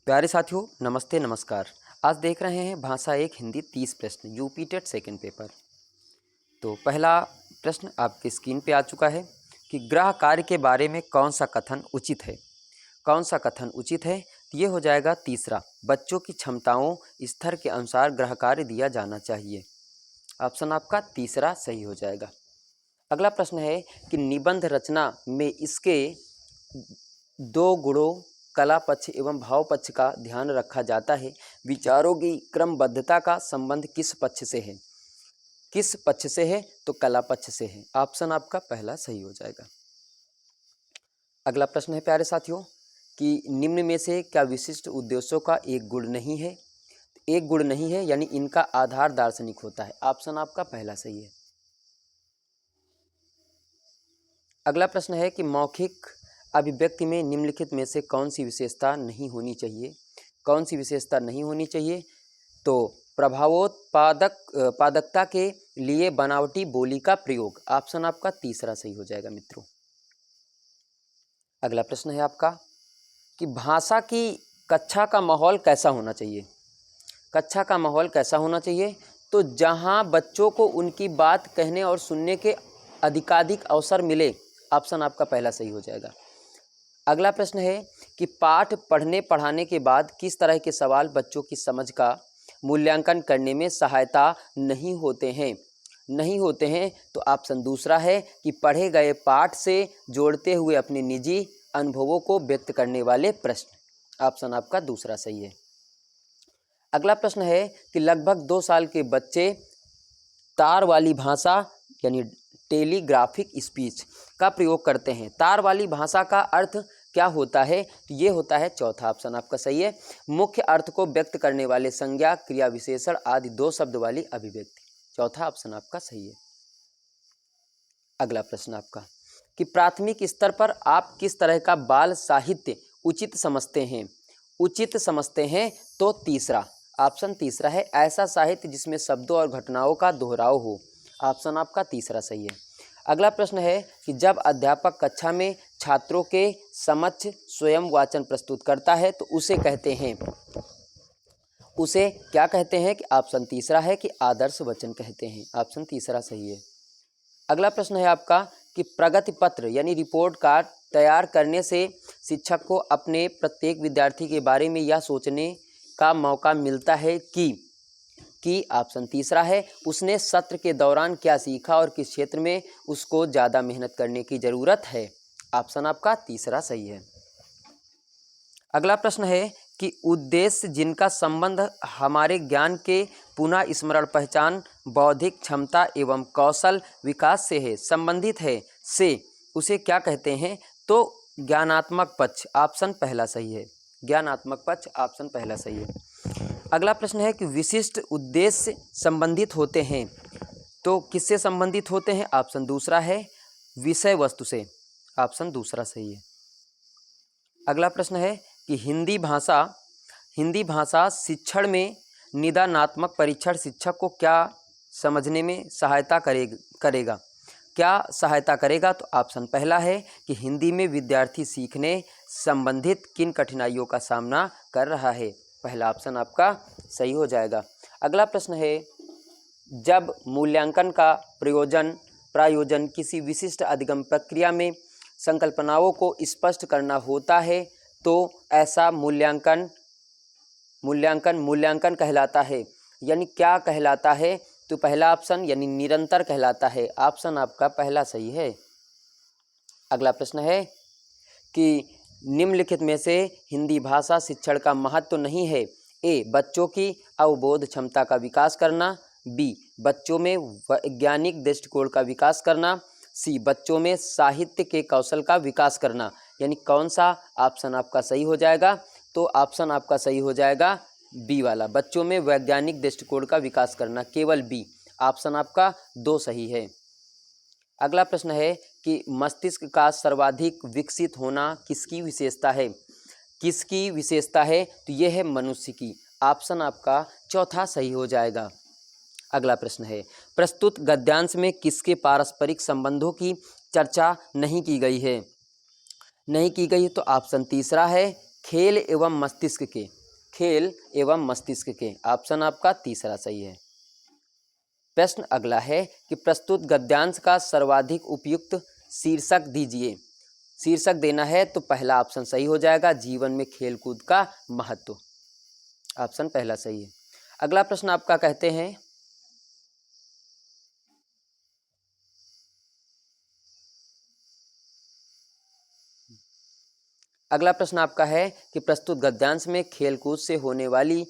प्यारे साथियों, नमस्ते नमस्कार। आज देख रहे हैं भाषा एक हिंदी 30 प्रश्न यूपी टेट सेकेंड पेपर। तो पहला प्रश्न आपकी स्क्रीन पे आ चुका है कि ग्रह कार्य के बारे में कौन सा कथन उचित है। कौन सा कथन उचित है, तो ये हो जाएगा तीसरा, बच्चों की क्षमताओं स्तर के अनुसार ग्रह कार्य दिया जाना चाहिए। ऑप्शन आपका तीसरा सही हो जाएगा। अगला प्रश्न है कि निबंध रचना में इसके दो गुणों कला पक्ष एवं भाव पक्ष का ध्यान रखा जाता है। विचारों की क्रमबद्धता का संबंध किस पक्ष से है? किस पक्ष से है? तो कला पक्ष से है। ऑप्शन आपका पहला सही हो जाएगा। अगला प्रश्न है प्यारे साथियों कि निम्न में से क्या विशिष्ट उद्देश्यों का एक गुण नहीं है? एक गुण नहीं है यानी इनका आधार दार्शनिक होता है। ऑप्शन आपका पहला सही है। अगला प्रश्न है कि मौखिक अभिव्यक्ति में निम्नलिखित में से कौन सी विशेषता नहीं होनी चाहिए? कौन सी विशेषता नहीं होनी चाहिए? तो पादकता के लिए बनावटी बोली का प्रयोग। ऑप्शन आपका तीसरा सही हो जाएगा मित्रों। अगला प्रश्न है आपका कि भाषा की कक्षा का माहौल कैसा होना चाहिए? कक्षा का माहौल कैसा होना चाहिए? तो जहां बच्चों को उनकी बात कहने और सुनने के अधिकाधिक अवसर मिले। ऑप्शन आपका पहला सही हो जाएगा। अगला प्रश्न है कि पाठ पढ़ने पढ़ाने के बाद किस तरह के सवाल बच्चों की समझ का मूल्यांकन करने में सहायता नहीं होते हैं? तो ऑप्शन दूसरा है कि पढ़े गए पाठ से जोड़ते हुए अपने निजी अनुभवों को व्यक्त करने वाले प्रश्न। ऑप्शन आपका दूसरा सही है। अगला प्रश्न है कि लगभग 2 साल के बच्चे तार वाली भाषा यानी टेलीग्राफिक स्पीच का प्रयोग करते हैं। तार वाली भाषा का अर्थ क्या होता है? तो ये होता है चौथा ऑप्शन आपका सही है, मुख्य अर्थ को व्यक्त करने वाले संज्ञा क्रिया विशेषण आदि 2 शब्द वाली अभिव्यक्ति। चौथा ऑप्शन आपका सही है। अगला प्रश्न आपका कि प्राथमिक स्तर पर आप किस तरह का बाल साहित्य उचित समझते हैं? उचित समझते हैं तो तीसरा ऑप्शन तीसरा है, ऐसा साहित्य जिसमें शब्दों और घटनाओं का दोहराव हो। ऑप्शन आपका तीसरा सही है। अगला प्रश्न है कि जब अध्यापक कक्षा में छात्रों के समक्ष स्वयं वाचन प्रस्तुत करता है तो उसे क्या कहते हैं? कि ऑप्शन तीसरा है कि आदर्श वचन कहते हैं। ऑप्शन तीसरा सही है। अगला प्रश्न है आपका कि प्रगति पत्र यानी रिपोर्ट कार्ड तैयार करने से शिक्षक को अपने प्रत्येक विद्यार्थी के बारे में यह सोचने का मौका मिलता है कि ऑप्शन तीसरा है, उसने सत्र के दौरान क्या सीखा और किस क्षेत्र में उसको ज़्यादा मेहनत करने की ज़रूरत है। ऑप्शन आपका तीसरा सही है। अगला प्रश्न है कि उद्देश्य जिनका संबंध हमारे ज्ञान के पुनः स्मरण पहचान बौद्धिक क्षमता एवं कौशल विकास से है संबंधित है से उसे क्या कहते हैं? तो ज्ञानात्मक पक्ष। ऑप्शन पहला सही है। ज्ञानात्मक पक्ष ऑप्शन पहला सही है। अगला प्रश्न है कि विशिष्ट उद्देश्य संबंधित होते हैं तो किससे संबंधित होते हैं? ऑप्शन दूसरा है, विषय वस्तु से। ऑप्शन दूसरा सही है। अगला प्रश्न है कि हिंदी भाषा शिक्षण में निदानात्मक परीक्षण शिक्षक को क्या समझने में सहायता करेगा? क्या सहायता करेगा? तो ऑप्शन पहला है कि हिंदी में विद्यार्थी सीखने संबंधित किन कठिनाइयों का सामना कर रहा है। पहला ऑप्शन आपका सही हो जाएगा। अगला प्रश्न है, जब मूल्यांकन का प्रायोजन किसी विशिष्ट अधिगम प्रक्रिया में संकल्पनाओं को स्पष्ट करना होता है तो ऐसा मूल्यांकन कहलाता है। यानी क्या कहलाता है? तो पहला ऑप्शन यानी निरंतर कहलाता है। ऑप्शन आपका पहला सही है। अगला प्रश्न है कि निम्नलिखित में से हिंदी भाषा शिक्षण का महत्व नहीं है। ए, बच्चों की अवबोध क्षमता का विकास करना। बी, बच्चों में वैज्ञानिक दृष्टिकोण का विकास करना। सी, बच्चों में साहित्य के कौशल का विकास करना। यानी कौन सा ऑप्शन आपका सही हो जाएगा? तो ऑप्शन आपका सही हो जाएगा बी वाला, बच्चों में वैज्ञानिक दृष्टिकोण का विकास करना, केवल बी। ऑप्शन आपका 2 सही है। अगला प्रश्न है कि मस्तिष्क का सर्वाधिक विकसित होना किसकी विशेषता है? किसकी विशेषता है? तो यह है मनुष्य की। ऑप्शन आपका चौथा सही हो जाएगा। अगला प्रश्न है, प्रस्तुत गद्यांश में किसके पारस्परिक संबंधों की चर्चा नहीं की गई है? तो ऑप्शन तीसरा है खेल एवं मस्तिष्क के, खेल एवं मस्तिष्क के। ऑप्शन आपका तीसरा सही है। प्रश्न अगला है कि प्रस्तुत गद्यांश का सर्वाधिक उपयुक्त शीर्षक दीजिए। शीर्षक देना है तो पहला ऑप्शन सही हो जाएगा, जीवन में खेलकूद का महत्व। ऑप्शन पहला सही है। अगला प्रश्न आपका कहते हैं अगला प्रश्न आपका है कि प्रस्तुत गद्यांश में खेलकूद से होने वाली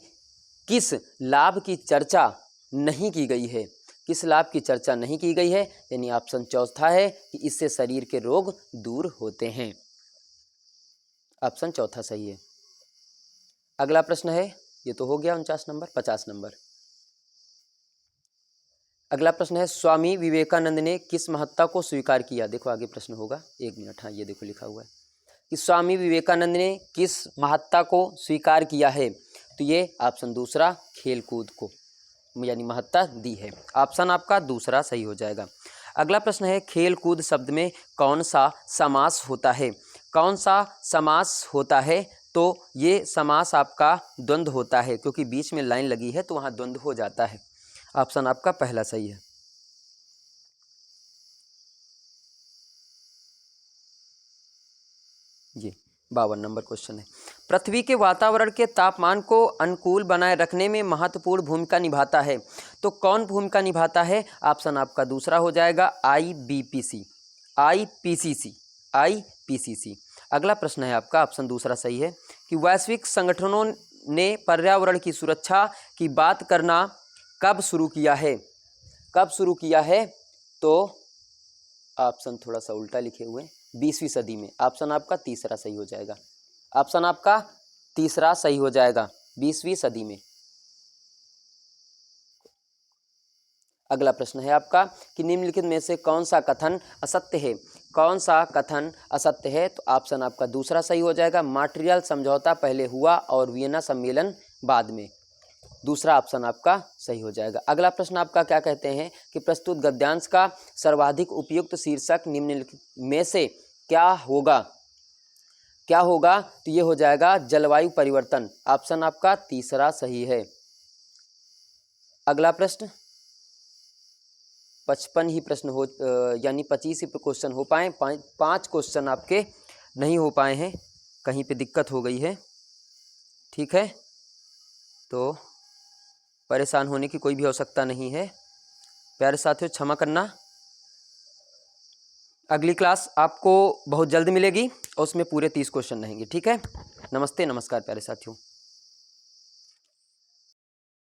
किस लाभ की चर्चा नहीं की गई है। किस लाभ की चर्चा नहीं की गई है, यानी ऑप्शन चौथा है कि इससे शरीर के रोग दूर होते हैं। ऑप्शन चौथा सही है। अगला प्रश्न है, ये तो हो गया 49 नंबर। 50 नंबर अगला प्रश्न है, स्वामी विवेकानंद ने किस महत्ता को स्वीकार किया। देखो आगे प्रश्न होगा, 1 मिनट। हाँ, ये देखो लिखा हुआ है कि स्वामी विवेकानंद ने किस महत्ता को स्वीकार किया है। तो ये ऑप्शन दूसरा, खेलकूद को यानी महत्ता दी है। ऑप्शन आपका दूसरा सही हो जाएगा। अगला प्रश्न है, खेलकूद शब्द में कौन सा समास होता है। कौन सा समास होता है। तो ये समास आपका द्वंद्व होता है, क्योंकि बीच में लाइन लगी है तो वहाँ द्वंद्व हो जाता है। ऑप्शन आपका पहला सही है। जी 52 नंबर क्वेश्चन है, पृथ्वी के वातावरण के तापमान को अनुकूल बनाए रखने में महत्वपूर्ण भूमिका निभाता है। तो कौन भूमिका निभाता है। ऑप्शन आपका दूसरा हो जाएगा, आईपीसीसी। अगला प्रश्न है आपका, ऑप्शन दूसरा सही है कि वैश्विक संगठनों ने पर्यावरण की सुरक्षा की बात करना कब शुरू किया है। कब शुरू किया है। तो ऑप्शन थोड़ा सा उल्टा लिखे हुए, 20वीं सदी में। ऑप्शन आपका तीसरा सही हो जाएगा। ऑप्शन आपका तीसरा सही हो जाएगा, 20वीं सदी में। अगला प्रश्न है आपका कि निम्नलिखित में से कौन सा कथन असत्य है। कौन सा कथन असत्य है। तो ऑप्शन आपका दूसरा सही हो जाएगा, मॉन्ट्रियल समझौता पहले हुआ और वियना सम्मेलन बाद में। दूसरा ऑप्शन आपका सही हो जाएगा। अगला प्रश्न आपका क्या कहते हैं कि प्रस्तुत गद्यांश का सर्वाधिक उपयुक्त शीर्षक निम्नलिखित में से क्या होगा। क्या होगा। तो ये हो जाएगा जलवायु परिवर्तन। ऑप्शन आपका तीसरा सही है। अगला प्रश्न 55 ही प्रश्न हो यानी 25 ही क्वेश्चन हो पाए, 5 क्वेश्चन आपके नहीं हो पाए हैं, कहीं पे दिक्कत हो गई है। ठीक है, तो परेशान होने की कोई भी आवश्यकता नहीं है। प्यारे साथियों, क्षमा करना। अगली क्लास आपको बहुत जल्द मिलेगी और उसमें पूरे 30 क्वेश्चन रहेंगे। ठीक है, नमस्ते, नमस्कार प्यारे साथियों।